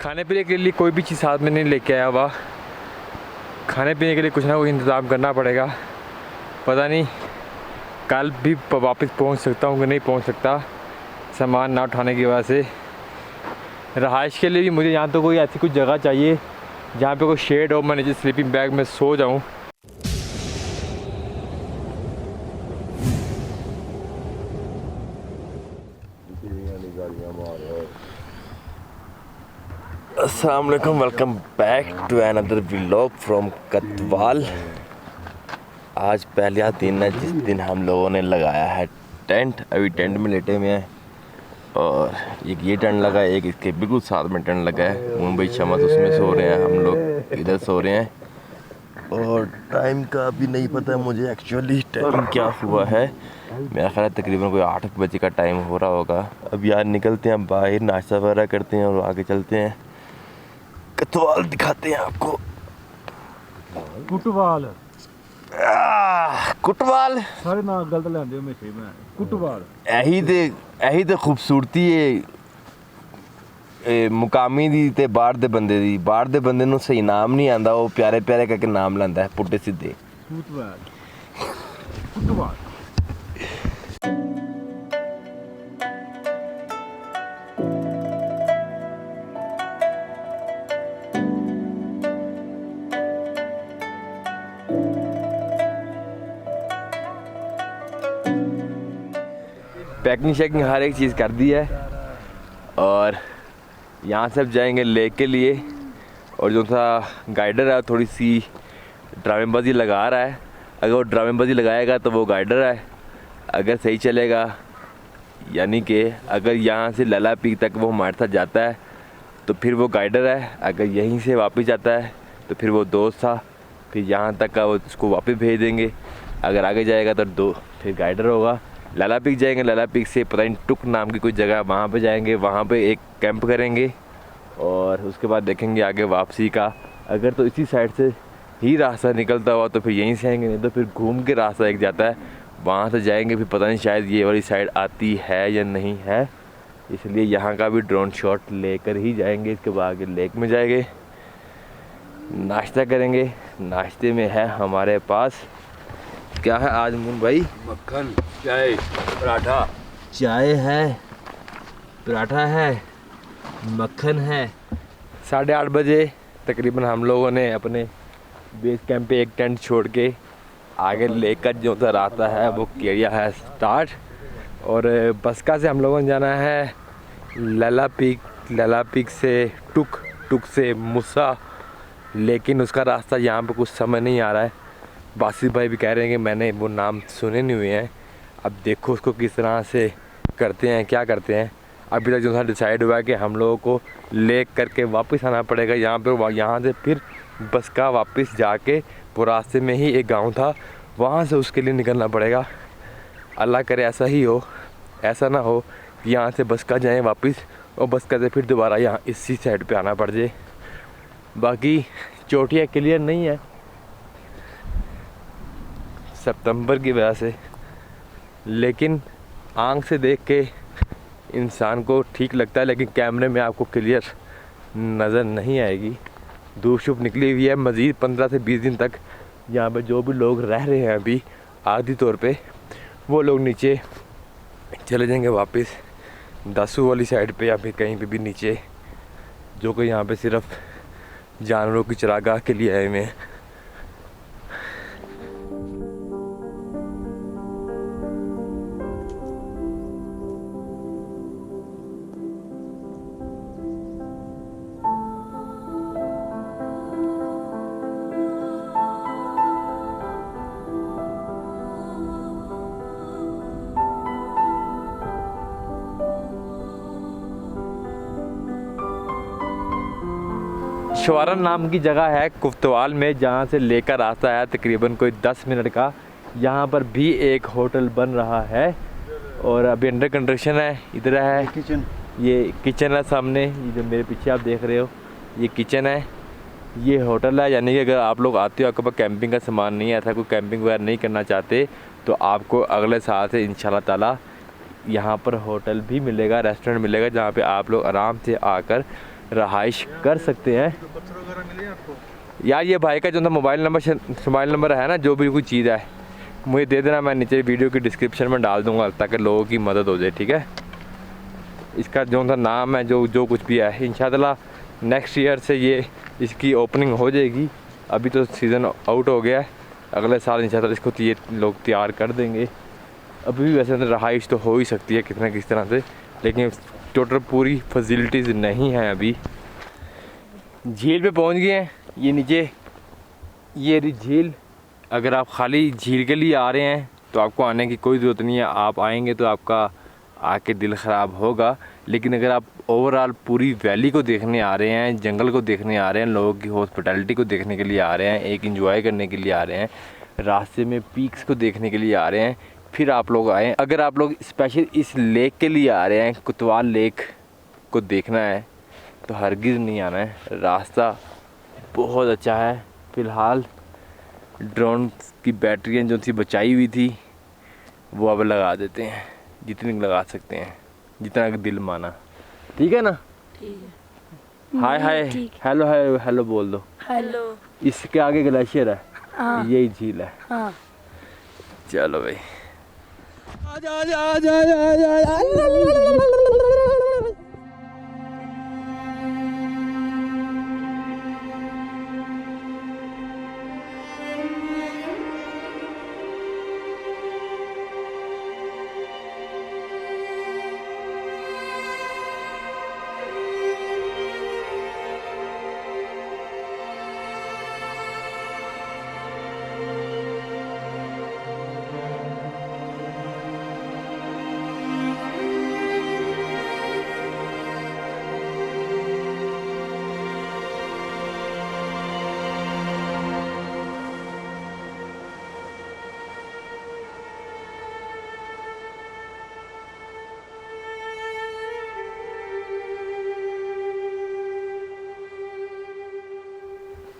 खाने पीने के लिए कोई भी चीज़ साथ में नहीं लेके आया हुआ। खाने पीने के लिए कुछ ना कुछ इंतज़ाम करना पड़ेगा। पता नहीं कल भी वापस पहुंच सकता हूँ कि नहीं पहुंच सकता, सामान ना उठाने की वजह से। रहाइश के लिए भी मुझे यहाँ तो कोई ऐसी कुछ जगह चाहिए जहाँ पे कोई शेड हो, मैं नीचे स्लीपिंग बैग में सो जाऊँ। अस्सलाम वालेकुम, welcome back to another vlog from Katwal. आज पहला दिन है जिस दिन हम लोगों ने लगाया है टेंट। अभी टेंट में लेटे हुए हैं और एक ये टेंट लगा है, एक इसके बिल्कुल साथ में टेंट लगा है। मुंबई शमस उसमें सो रहे हैं, हम लोग इधर सो रहे हैं। और टाइम का भी नहीं पता मुझे एक्चुअली टाइम क्या हुआ है। मेरा ख्याल है तकरीबन कोई 8 बजे का टाइम हो रहा होगा। अब यार निकलते हैं बाहर, नाश्ता वगैरह करते हैं और आगे चलते हैं, कतवाल दिखाते हैं आपको। कुटवाल कुटवाल सारे ना गलत लेंदे हमेशा ही मैं कुटवाल यही ते खूबसूरती है मुकामी दी ते बाहर दे बंदे दी। बाहर दे बंदे नूं सही नाम नहीं आंदा, वो प्यारे प्यारे करके नाम लैंदा है पुट्टे सीधे। कुटवाल पैकिंग शैकिंग हर एक चीज़ कर दी है और यहाँ से अब जाएंगे लेक के लिए। और जो सा गाइडर है थोड़ी सी ड्रामेबाजी लगा रहा है। अगर वो ड्रामेबाजी लगाएगा तो वो गाइडर है, अगर सही चलेगा यानी कि अगर यहाँ से लला पीक तक वो हमारे साथ जाता है तो फिर वो गाइडर है। अगर यहीं से वापस जाता है तो फिर वो दोस्त था, फिर यहाँ तक का वो उसको वापस भेज देंगे। अगर आगे जाएगा तो फिर गाइडर होगा। लला पीक जाएंगे, लला पीक से पता नहीं टुक नाम की कोई जगह, वहाँ पे जाएंगे, वहाँ पे एक कैंप करेंगे और उसके बाद देखेंगे आगे वापसी का। अगर तो इसी साइड से ही रास्ता निकलता हुआ तो फिर यहीं से आएंगे, नहीं तो फिर घूम के रास्ता एक जाता है, वहाँ से जाएंगे। फिर पता नहीं शायद ये वाली साइड आती है या नहीं है, इसलिए यहाँ का भी ड्रोन शॉट लेकर ही जाएंगे। इसके बाद आगे लेक में जाएंगे, नाश्ता करेंगे। नाश्ते में है हमारे पास क्या है आज मुन भाई? मक्खन, चाय, पराठा। चाय है, पराठा है, मक्खन है। 8:30 बजे तकरीबन हम लोगों ने अपने बेस कैंप पे एक टेंट छोड़ के आगे लेकर जो सा रास्ता है वो किया है स्टार्ट। और बसका से हम लोगों ने जाना है लला पीक, लला पीक से टुक से मुसा, लेकिन उसका रास्ता यहाँ पे कुछ समझ नहीं आ रहा है। बासित भाई भी कह रहे हैं कि मैंने वो नाम सुने नहीं हुए हैं। अब देखो उसको किस तरह से करते हैं, क्या करते हैं। अभी तक जो सा डिसाइड हुआ है कि हम लोगों को लेक करके वापस आना पड़ेगा यहाँ पे। यहाँ से फिर बस का वापस जाके वो रास्ते में ही एक गांव था, वहाँ से उसके लिए निकलना पड़ेगा। अल्लाह करे ऐसा ही हो, ऐसा ना हो कि यहाँ से बस का जाएँ वापस और बस का से फिर दोबारा यहाँ इसी साइड पे आना पड़ जाए। बाकी चोटियाँ क्लियर नहीं है सितंबर की वजह से, लेकिन आँख से देख के इंसान को ठीक लगता है, लेकिन कैमरे में आपको क्लियर नज़र नहीं आएगी। धूप शुप निकली हुई है। मज़ीद 15 से 20 दिन तक यहाँ पे जो भी लोग रह रहे हैं अभी आधी तौर पे, वो लोग नीचे चले जाएंगे वापस दासू वाली साइड पे या फिर कहीं पे भी नीचे, जो कि यहाँ पे सिर्फ जानवरों की चरागाह के लिए आए हुए हैं। शवारन नाम की जगह है कुफ्तवाल में, जहाँ से लेकर रास्ता है तकरीबन कोई 10 मिनट का। यहाँ पर भी एक होटल बन रहा है और अभी अंडर कंस्ट्रक्शन है। इधर है किचन, ये किचन है सामने, ये जो मेरे पीछे आप देख रहे हो ये किचन है, ये होटल है। यानी कि अगर आप लोग आते हो, आपके पास कैंपिंग का सामान नहीं है, ऐसा कोई कैंपिंग वगैरह नहीं करना चाहते, तो आपको अगले साल से इंशाल्लाह ताला यहाँ पर होटल भी मिलेगा, रेस्टोरेंट मिलेगा, जहाँ पे आप लोग आराम से आकर रहाइश कर सकते हैं। यार ये भाई का जो ना मोबाइल नंबर है ना, जो भी कोई चीज़ है मुझे दे देना, मैं नीचे वीडियो की डिस्क्रिप्शन में डाल दूंगा ताकि लोगों की मदद हो जाए, ठीक है। इसका जो सा नाम है, जो कुछ भी है, इंशाल्लाह नेक्स्ट ईयर से ये इसकी ओपनिंग हो जाएगी। अभी तो सीज़न आउट हो गया है, अगले साल इंशाल्लाह इसको ये लोग तैयार कर देंगे। अभी भी वैसे तो रहाइश तो हो ही सकती है कितना किस तरह से, लेकिन टोटल पूरी फैसिलिटीज़ नहीं है। अभी झील पे पहुंच गए हैं, ये नीचे ये रही झील। अगर आप खाली झील के लिए आ रहे हैं तो आपको आने की कोई ज़रूरत नहीं है, आप आएंगे तो आपका आके दिल ख़राब होगा। लेकिन अगर आप ओवरऑल पूरी वैली को देखने आ रहे हैं, जंगल को देखने आ रहे हैं, लोगों की हॉस्पिटैलिटी को देखने के लिए आ रहे हैं, एक एंजॉय करने के लिए आ रहे हैं, रास्ते में पीक्स को देखने के लिए आ रहे हैं, फिर आप लोग आएँ। अगर आप लोग स्पेशल इस लेक के लिए आ रहे हैं, कुतवाल लेक को देखना है, तो हरगिज़ नहीं आना है। रास्ता बहुत अच्छा है। फ़िलहाल ड्रोन की बैटरियाँ जो थी बचाई हुई थी वो अब लगा देते हैं, जितनी लगा सकते हैं, जितना कि दिल माना, ठीक है ना। ठीक है। हाय हाय हेलो हाय हेलो बोल दो। हेलो। इसके आगे ग्लेशियर है, हाँ। यही झील है। हाँ। चलो भाई।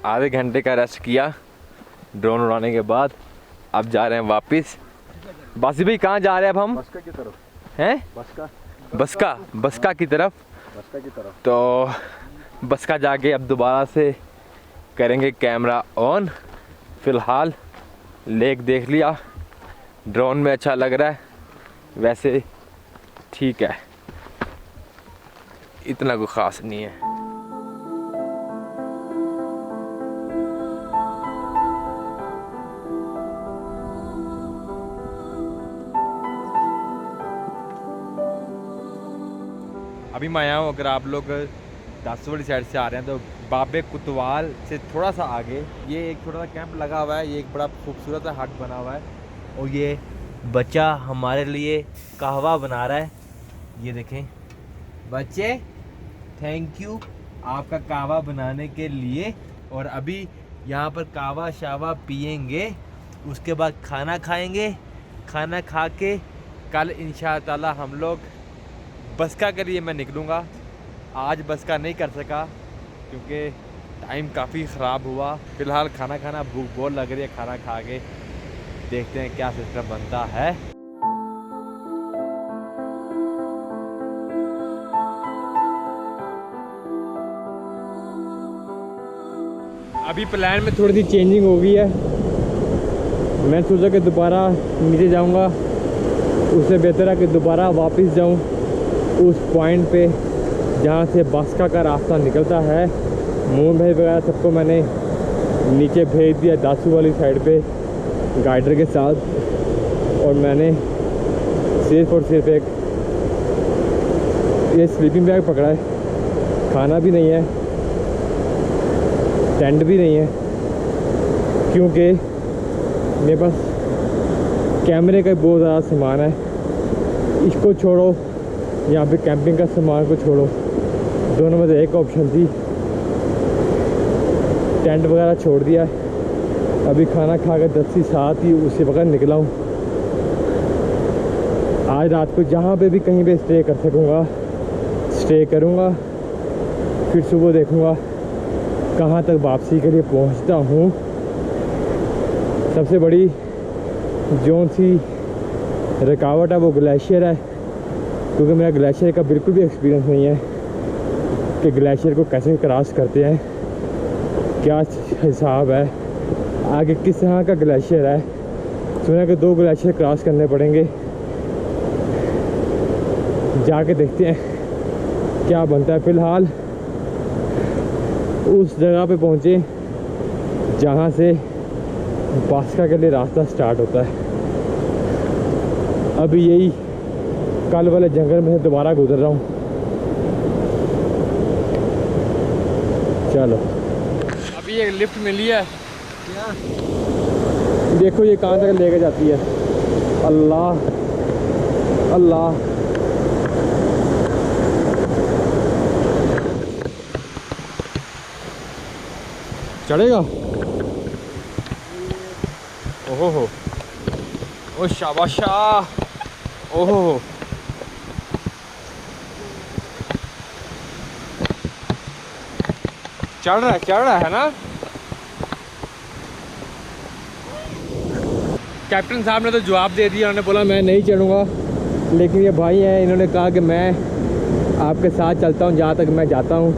आधे घंटे का रेस्ट किया ड्रोन उड़ाने के बाद, अब जा रहे हैं वापस। बासी भाई कहाँ जा रहे हैं अब हम? बस्का की तरफ। हैं? बस्का की तरफ। तो बस्का जाके अब दोबारा से करेंगे कैमरा ऑन। फ़िलहाल लेक देख लिया, ड्रोन में अच्छा लग रहा है, वैसे ठीक है, इतना कोई ख़ास नहीं है। अभी मैं आया हूँ, अगर आप लोग दासू वाली साइड से आ रहे हैं तो बाबे कुतवाल से थोड़ा सा आगे ये एक छोटा सा कैंप लगा हुआ है। ये एक बड़ा खूबसूरत सा हट बना हुआ है और ये बच्चा हमारे लिए कहवा बना रहा है। ये देखें बच्चे, थैंक यू आपका कहवा बनाने के लिए। और अभी यहाँ पर कहवा शावा पियेंगे, उसके बाद खाना खाएंगे। खाना खा के कल इंशाअल्लाह हम लोग बस्का के लिए मैं निकलूँगा। आज बस्का नहीं कर सका क्योंकि टाइम काफ़ी ख़राब हुआ। फ़िलहाल खाना खाना भूख बहुत लग रही है, खाना खा के देखते हैं क्या सिस्टम बनता है। अभी प्लान में थोड़ी सी चेंजिंग हो गई है। मैं सोचा कि दोबारा नीचे जाऊंगा, उससे बेहतर है कि दोबारा वापस जाऊं उस पॉइंट पे जहाँ से बस्का का रास्ता निकलता है। मोहन भाई वगैरह सबको मैंने नीचे भेज दिया दासू वाली साइड पे गाइडर के साथ, और मैंने सिर्फ और सिर्फ एक ये स्लीपिंग बैग पकड़ा है। खाना भी नहीं है, टेंट भी नहीं है, क्योंकि मेरे पास कैमरे का बहुत ज़्यादा सामान है। इसको छोड़ो, यहाँ पे कैंपिंग का सामान को छोड़ो, दोनों में से एक ऑप्शन थी। टेंट वगैरह छोड़ दिया है। अभी खाना खा कर 10 से 7 ही उसी वक्त निकला हूँ। आज रात को जहाँ पे भी कहीं पे स्टे कर सकूँगा स्टे करूँगा, फिर सुबह देखूँगा कहाँ तक वापसी के लिए पहुँचता हूँ। सबसे बड़ी जो सी रुकावट है वो ग्लेशियर है, क्योंकि मेरा ग्लेशियर का बिल्कुल भी एक्सपीरियंस नहीं है। कि ग्लेशियर को कैसे क्रॉस करते हैं, क्या हिसाब है, आगे किस तरह का ग्लेशियर है। सुना कि 2 ग्लेशियर क्रॉस करने पड़ेंगे, जाके देखते हैं क्या बनता है। फ़िलहाल उस जगह पे पहुँचे जहाँ से बास्का के लिए रास्ता स्टार्ट होता है। अभी यही कल वाले जंगल में से दोबारा गुजर रहा हूँ। चलो, अभी एक लिफ्ट मिली है, देखो ये कहाँ तक लेके जाती है। अल्लाह अल्लाह, चढ़ेगा। ओहो हो, ओ शाबाशा, ओहो हो। चढ़ रहा है ना। कैप्टन साहब ने तो जवाब दे दिया, उन्होंने बोला मैं नहीं चढ़ूँगा, लेकिन ये भाई हैं, इन्होंने कहा कि मैं आपके साथ चलता हूँ जहाँ तक मैं जाता हूँ।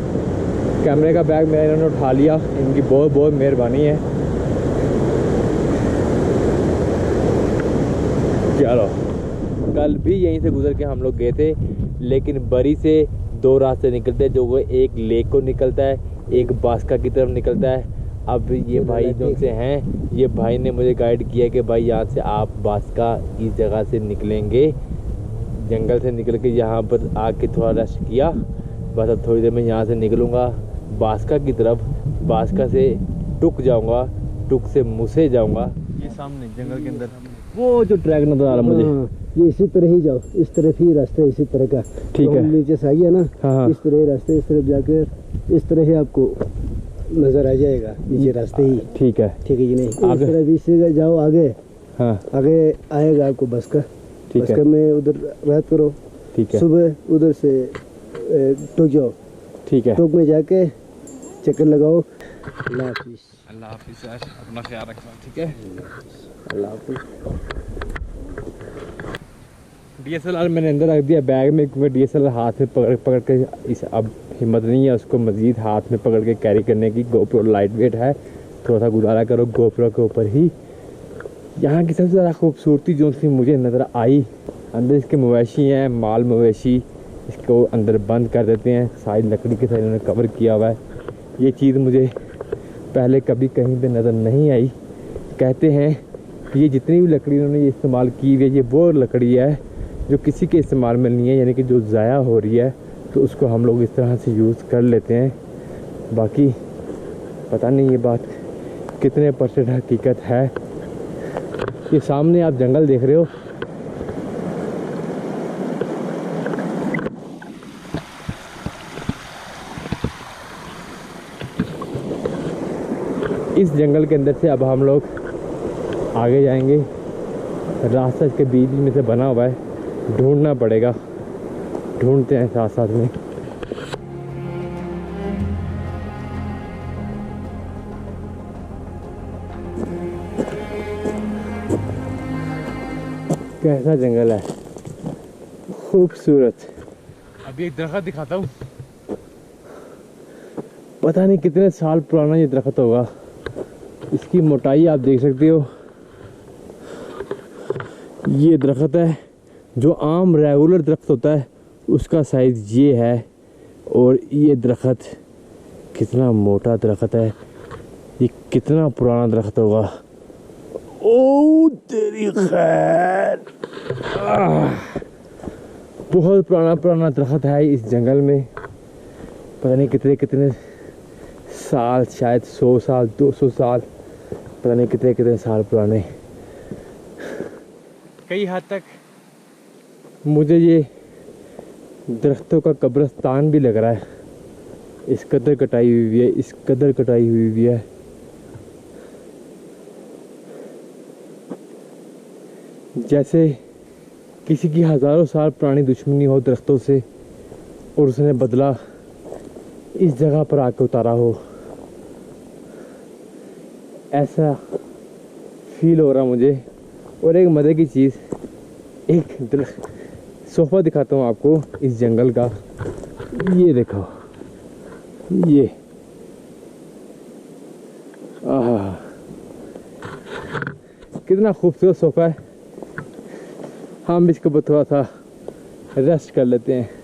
कैमरे का बैग मेरा इन्होंने उठा लिया, इनकी बहुत बहुत मेहरबानी है। चलो, कल भी यहीं से गुजर के हम लोग गए थे, लेकिन बरी से 2 रास्ते निकलते हैं, जो वो एक लेक को निकलता है, एक बास्का की तरफ निकलता है। अब ये भाई जो से हैं, ये भाई ने मुझे गाइड किया कि भाई यहाँ से आप बास्का इस जगह से निकलेंगे, जंगल से निकल के यहाँ पर आके थोड़ा रेस्ट किया, बस अब थोड़ी देर में यहाँ से निकलूँगा बास्का की तरफ। बास्का से टुक जाऊँगा, टुक से मुसे जाऊँगा। ये सामने जंगल के अंदर वो जो ट्रैक नजर आ रहा मुझे, ये इसी तरह ही जाओ, इस तरफ ही रास्ता इसी तरह का। ठीक है, नीचे से आइए ना। हाँ। इस तरह रास्ते, इस तरफ जाकर इस तरह ही आपको नजर आ जाएगा, नीचे रास्ते ही। ठीक है, ठीक है कि नहीं। आगे इस तरफ इससे जाओ आगे। हाँ, आगे आएगा आपको बस्का। ठीक है, बस्का में उधर रात करो। ठीक है, सुबह उधर से टोक जाओ। ठीक है, टोक में जाके चक्कर लगाओ। अल्लाह हाफिज। अल्लाह हाफिज सर, अपना ख्याल रखना, ठीक है। अल्लाह हाफिज। DSLR मैंने अंदर रख दिया बैग में, क्योंकि DSLR हाथ में पकड़ के इस अब हिम्मत नहीं है उसको मज़ीद हाथ में पकड़ के कैरी करने की। GoPro लाइट वेट है, थोड़ा सा गुजारा करो GoPro के ऊपर ही। यहाँ की सबसे ज़्यादा खूबसूरती जो सी मुझे नज़र आई, अंदर इसके मवेशी हैं, माल मवेशी, इसको अंदर बंद कर देते हैं, सारी लकड़ी के साथ इन्होंने कवर किया हुआ है। ये चीज़ मुझे पहले कभी कहीं पे नज़र नहीं आई। कहते हैं कि ये जितनी भी लकड़ी इन्होंने ये इस्तेमाल की हुई है, ये वो लकड़ी है जो किसी के इस्तेमाल में नहीं है, यानी कि जो ज़ाया हो रही है, तो उसको हम लोग इस तरह से यूज़ कर लेते हैं। बाकी पता नहीं ये बात कितने % हकीकत है। ये सामने आप जंगल देख रहे हो, इस जंगल के अंदर से अब हम लोग आगे जाएंगे। रास्ता इसके बीच में से बना हुआ है, ढूंढना पड़ेगा, ढूंढते हैं साथ साथ में। कैसा जंगल है, खूबसूरत। अभी एक दरख्त दिखाता हूँ, पता नहीं कितने साल पुराना ये दरख्त होगा। इसकी मोटाई आप देख सकते हो। ये दरख्त है जो आम रेगुलर दरख्त होता है, उसका साइज़ ये है। और ये दरख्त कितना मोटा दरख्त है, ये कितना पुराना दरख्त होगा। ओ तेरी खैर, बहुत पुराना दरख्त है इस जंगल में। पता नहीं कितने कितने साल, शायद 100 साल 200 साल, पता नहीं कितने कितने साल पुराने। कई हद तक मुझे ये दरख्तों का कब्रिस्तान भी लग रहा है। इस कदर कटाई हुई है, इस कदर कटाई हुई है। जैसे किसी की हज़ारों साल पुरानी दुश्मनी हो दरख्तों से, और उसने बदला इस जगह पर आकर उतारा हो। ऐसा फील हो रहा मुझे। और एक मज़े की चीज़, एक सोफ़ा दिखाता हूँ आपको इस जंगल का। ये देखो, ये आहा, कितना खूबसूरत सोफा है। हम इसके ऊपर थोड़ा सा रेस्ट कर लेते हैं।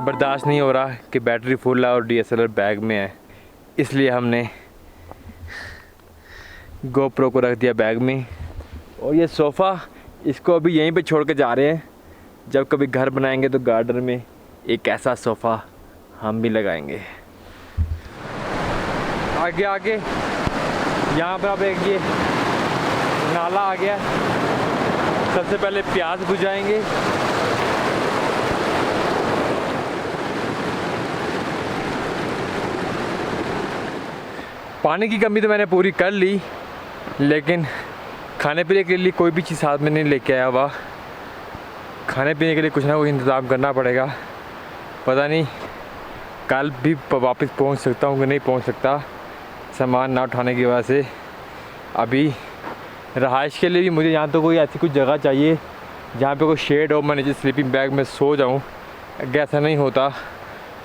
बर्दाश्त नहीं हो रहा कि बैटरी फुल है और DSLR बैग में है, इसलिए हमने GoPro को रख दिया बैग में। और ये सोफ़ा इसको अभी यहीं पे छोड़ के जा रहे हैं। जब कभी घर बनाएंगे तो गार्डन में एक ऐसा सोफ़ा हम भी लगाएंगे। आगे आगे यहाँ पर अब एक ये नाला आ गया। सबसे पहले प्याज बुझाएंगे। पानी की कमी तो मैंने पूरी कर ली, लेकिन खाने पीने के लिए कोई भी चीज़ साथ में नहीं लेके आया हुआ। खाने पीने के लिए कुछ ना कुछ इंतज़ाम करना पड़ेगा। पता नहीं कल भी वापस पहुंच सकता हूं कि नहीं पहुंच सकता, सामान ना उठाने की वजह से। अभी रहाइश के लिए भी मुझे यहाँ तो कोई ऐसी कुछ जगह चाहिए जहाँ पे कोई शेड हो, मैं नीचे स्लीपिंग बैग में सो जाऊँ। अगर ऐसा नहीं होता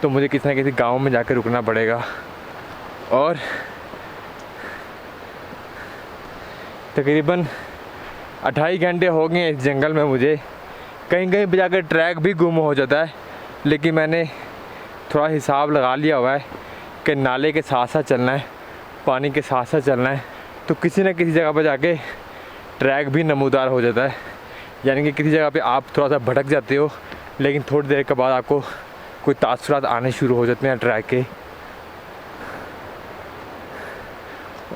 तो मुझे किसी न किसी गाँव में जाकर रुकना पड़ेगा। और तकरीबन 28 घंटे हो गए इस जंगल में। मुझे कहीं कहीं पे जाकर ट्रैक भी गुम हो जाता है, लेकिन मैंने थोड़ा हिसाब लगा लिया हुआ है कि नाले के साथ साथ चलना है, पानी के साथ साथ चलना है, तो किसी न किसी जगह पर जाके ट्रैक भी नमूदार हो जाता है। यानी कि किसी जगह पे आप थोड़ा सा भटक जाते हो, लेकिन थोड़ी देर के बाद आपको कोई तासुरात आने शुरू हो जाते हैं ट्रैक के।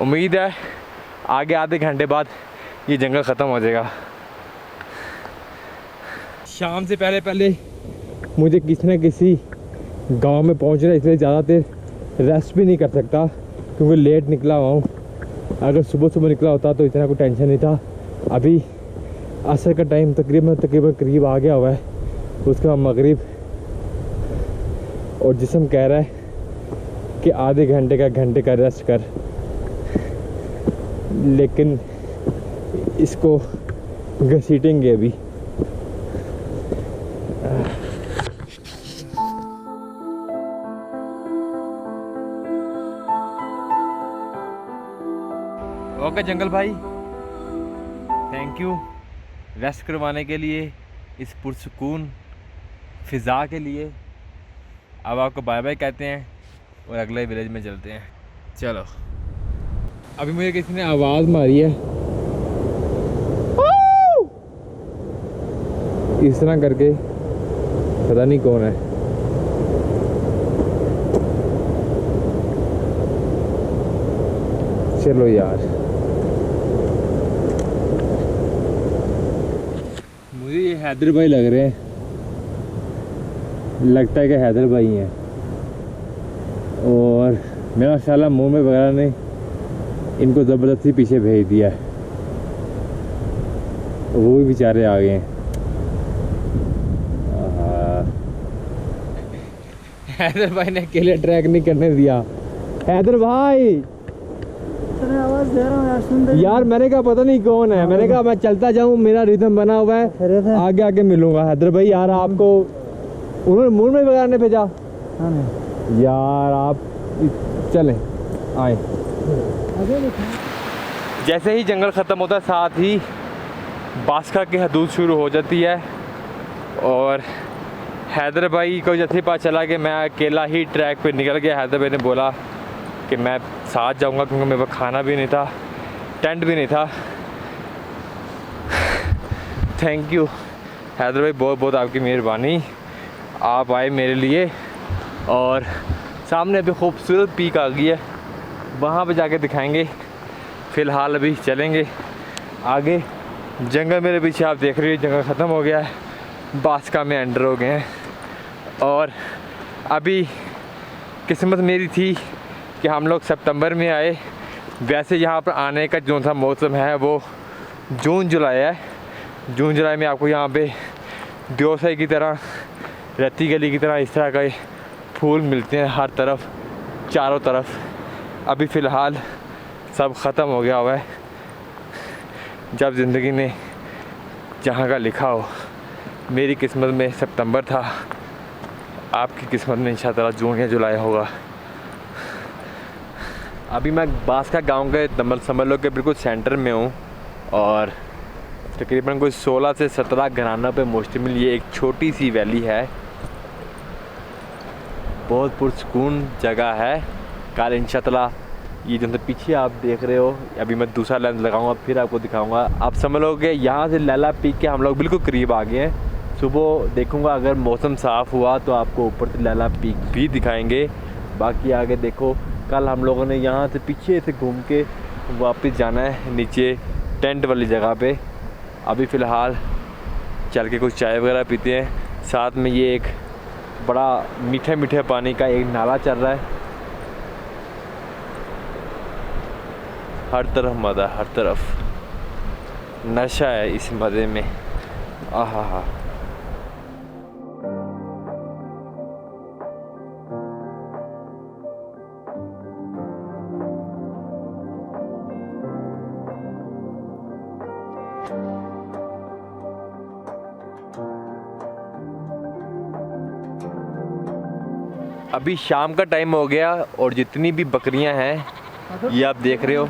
उम्मीद है आगे आधे घंटे बाद ये जंगल ख़त्म हो जाएगा। शाम से पहले पहले मुझे किसी न किसी गांव में पहुंचना है, इसलिए ज़्यादा देर रेस्ट भी नहीं कर सकता क्योंकि लेट निकला हुआ हूँ। अगर सुबह सुबह निकला होता तो इतना कोई टेंशन नहीं था। अभी असर का टाइम तकरीबन करीब आ गया हुआ है, उसके बाद मगरिब, और जिस्म कह रहा है कि आधे घंटे का रेस्ट कर, लेकिन इसको घसीटेंगे अभी। ओके जंगल भाई, थैंक यू रेस्ट करवाने के लिए, इस पुरसुकून फ़िज़ा के लिए। अब आपको बाय बाय कहते हैं और अगले विलेज में चलते हैं। चलो। अभी मुझे किसी ने आवाज़ मारी है, इस तरह करके, पता नहीं कौन है। चलो यार, मुझे ये हैदर भाई लग रहे हैं, लगता है कि हैदर भाई हैं। और मेरा ख्याल है मुंह में वगैरह ने इनको ज़बरदस्ती पीछे भेज दिया है, वो भी बेचारे आ गए हैं। हैदर भाई ने अकेले ट्रैक नहीं करने दिया। हैदर भाई, आवाज दे रहा हूँ यार, सुन दे यार मैंने कहा पता नहीं कौन है, मैंने कहा मैं चलता जाऊँ, मेरा रिदम बना हुआ है, आगे आगे मिलूंगा। हैदर भाई यार, आपको उन्होंने मुंह में वगैरह ने भेजा यार, आप चलें आए। जैसे ही जंगल ख़त्म होता है, साथ ही बासका की हदूद शुरू हो जाती है। और हैदर भाई को जैसे ही पता चला कि मैं अकेला ही ट्रैक पे निकल गया, हैदर भाई ने बोला कि मैं साथ जाऊंगा, क्योंकि मेरे पास खाना भी नहीं था, टेंट भी नहीं था। थैंक यू हैदर भाई, बहुत बहुत आपकी मेहरबानी, आप आए मेरे लिए। और सामने अभी खूबसूरत पीक आ गई है, वहाँ पे जाके दिखाएंगे। फ़िलहाल अभी चलेंगे आगे। जंगल मेरे पीछे आप देख रहे हो, जंगल ख़त्म हो गया है, बासका में एंटर हो गए हैं। और अभी किस्मत मेरी थी कि हम लोग सितंबर में आए वैसे यहाँ पर आने का जो सा मौसम है वो जून जुलाई है। जून जुलाई में आपको यहाँ पे देवसाई की तरह, रत्ती गली की तरह इस तरह के फूल मिलते हैं हर तरफ, चारों तरफ। अभी फ़िलहाल सब ख़त्म हो गया हुआ है। जब ज़िंदगी ने जहाँ का लिखा हो, मेरी किस्मत में सितंबर था, आपकी किस्मत में इंशाअल्लाह जून या जुलाई होगा। अभी मैं बास्का गांव के समझ लो के बिल्कुल सेंटर में हूँ और तकरीबन कोई 16 से 17 घरानों पे मुश्तमिल ये एक छोटी सी वैली है। बहुत पुरसकून जगह है। कल इंशाअल्लाह ये जो पीछे आप देख रहे हो, अभी मैं दूसरा लेंस लगाऊंगा फिर आपको दिखाऊंगा। आप समझ लोगे यहाँ से लैला पीक के हम लोग बिल्कुल करीब आ गए हैं। सुबह देखूंगा अगर मौसम साफ़ हुआ तो आपको ऊपर से लैला पीक भी दिखाएंगे। बाकी आगे देखो, कल हम लोगों ने यहाँ से पीछे से घूम के वापस जाना है नीचे टेंट वाली जगह पे। अभी फ़िलहाल चल के कुछ चाय वगैरह पीते हैं। साथ में ये एक बड़ा मीठे मीठे पानी का एक नाला चल रहा है। हर तरफ मज़ा, हर तरफ नशा है इस मज़े में। आहा हा। अभी शाम का टाइम हो गया और जितनी भी बकरियां हैं ये आप देख रहे हो,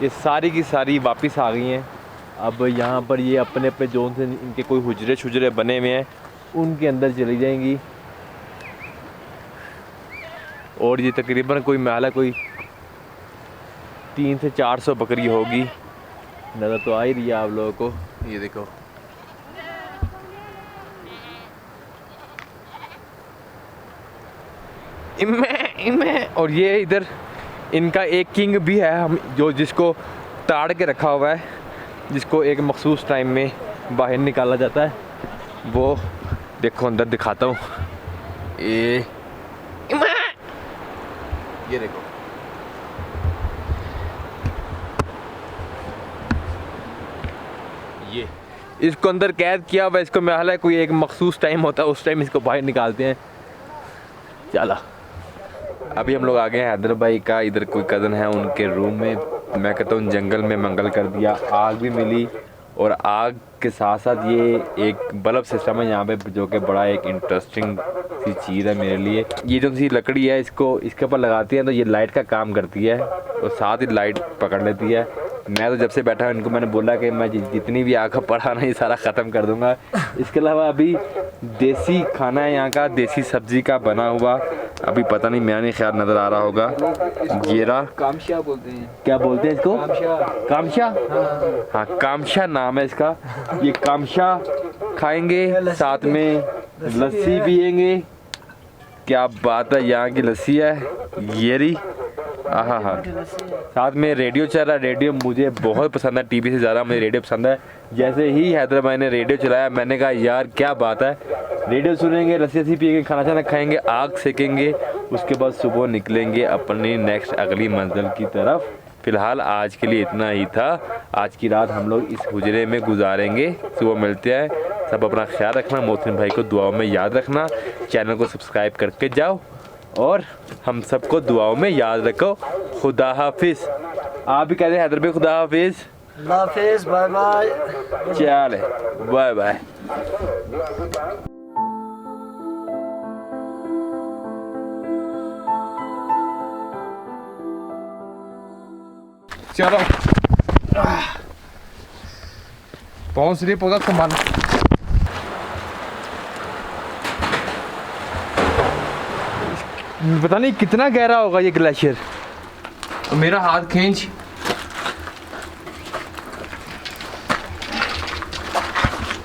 ये सारी की सारी वापस आ गई हैं। अब यहाँ पर ये अपने अपने जोन से इनके कोई हुजरे छुजरे बने हुए हैं उनके अंदर चली जाएंगी। और ये तकरीबन कोई महल है, कोई 300 से 400 बकरी होगी। नज़र तो आ ही रही है आप लोगों को, ये देखो। इनमें और ये इधर इनका एक किंग भी है, हम जो जिसको ताड़ के रखा हुआ है, जिसको एक मखसूस टाइम में बाहर निकाला जाता है। वो देखो अंदर दिखाता हूँ, ये देखो। ये इसको अंदर कैद किया हुआ, इसको महल है, कोई एक मखसूस टाइम होता है उस टाइम इसको बाहर निकालते हैं। चला अभी हम लोग आ गए हैं हैदर भाई का, इधर कोई कज़न है उनके रूम में। मैं कहता हूँ जंगल में मंगल कर दिया। आग भी मिली और आग के साथ साथ ये एक बल्ब सिस्टम है यहाँ पे, जो कि बड़ा एक इंटरेस्टिंग सी चीज़ है मेरे लिए। ये जो सी लकड़ी है इसको इसके ऊपर लगाती है तो ये लाइट का काम करती है और साथ ही लाइट पकड़ लेती है। मैं तो जब से बैठा हूँ इनको मैंने बोला कि मैं जितनी भी आग पड़ा ना ये सारा ख़त्म कर दूँगा। इसके अलावा अभी देसी खाना है यहाँ का, देसी सब्जी का बना हुआ। अभी पता नहीं, मेरा नहीं ख्याल नज़र आ रहा होगा। जीरा कामशा बोलते हैं। क्या बोलते हैं इसको? कामशा। हाँ, कामशा नाम है इसका। ये कामशा खाएंगे, साथ में लस्सी पियेंगे। क्या बात है, यहाँ की लस्सी है ये रही। हाँ हाँ, साथ में रेडियो चल रहा है। रेडियो मुझे बहुत पसंद है, टीवी से ज़्यादा मुझे रेडियो पसंद है। जैसे ही हैदर भाई ने रेडियो चलाया मैंने कहा यार क्या बात है, रेडियो सुनेंगे, लस्सी पिएंगे, खाना चाना खाएंगे, आग सेकेंगे, उसके बाद सुबह निकलेंगे अपनी नेक्स्ट अगली मंजिल की तरफ। फ़िलहाल आज के लिए इतना ही था। आज की रात हम लोग इस हुजरे में गुजारेंगे, सुबह मिलते हैं। सब अपना ख्याल रखना, मोहसिन भाई को दुआओं में याद रखना, चैनल को सब्सक्राइब करके जाओ और हम सबको दुआओं में याद रखो। खुदा हाफिज़। आप भी कहते हैं हैदर भाई खुदा हाफिज़। अल्लाह हाफिज़, बाय बाय। चले बाय बाय। चलो पहुंच रही पौधा सामान। पता नहीं कितना गहरा होगा ये ग्लेशियर। मेरा हाथ खींच।